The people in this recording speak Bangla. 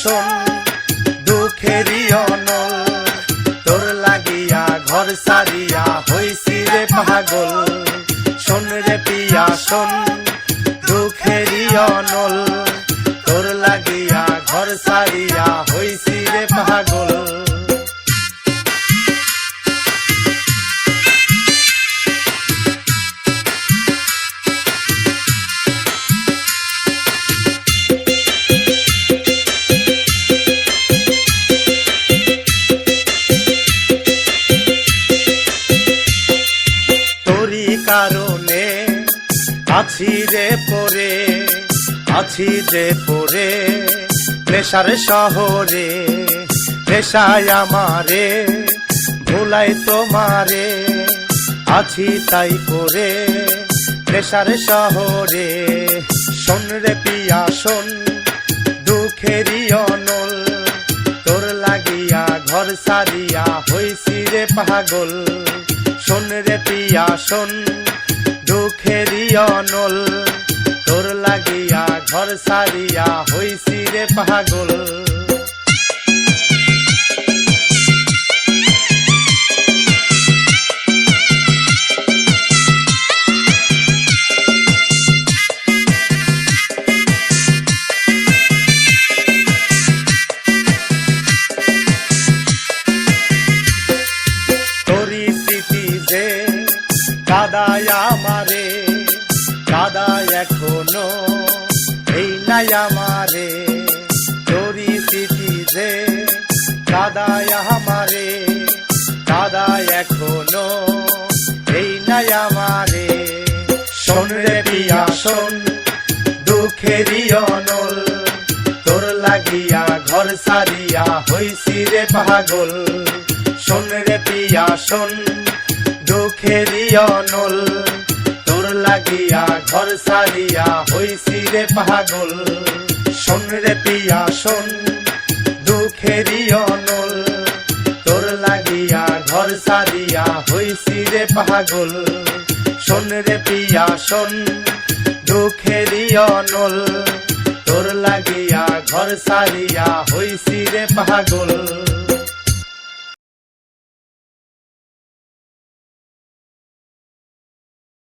শোন দুঃখেরই অনল, তোর লাগিয়া ঘর সারিয়া হইছি রে পাগল। শোন রে পিয়া শোন দুঃখেরই অনল, তোর লাগিয়া ঘর সারিয়া হইছি রে পাগল। কারণে আছি রে পরে, আছি যে পরে নেশার শহরে। নেশায় আমারে ভুলাই তোমারে, আছি তাই পরে নেশার শহরে। শোন রে পিয়া শোন দুঃখেরই অনল, তোর লাগিয়া ঘর সারিয়া হইছি রে পাগল। শোন রে পিয়া শোন দুঃখেরই অনল, তোর লাগিয়া ঘর সারিয়া হইছি রে পাগল। কাদায় আমারে কাদায় এখনো এই নাই আমারে, তোরি স্মৃতি যে কাদায় আমারে কাদায় এখনো এই নাই আমারে। শোন রে পিয়া শোন দুঃখেরই অনল, তোর লাগিয়া ঘর সারিয়া হইছি রে পাগল। শোন রে পিয়া শোন দুঃখেরই অনল, তোর লাগিয়া ঘর সারিয়া হইছি রে পাগল। শোন রে পিয়া শোন দুঃখেরই অনল, তোর লাগিয়া ঘর সারিয়া হইছি রে পাগল। শোন রে পিয়া শোন দুঃখেরই অনল, তোর লাগিয়া ঘর সারিয়া হইছি রে পাগল।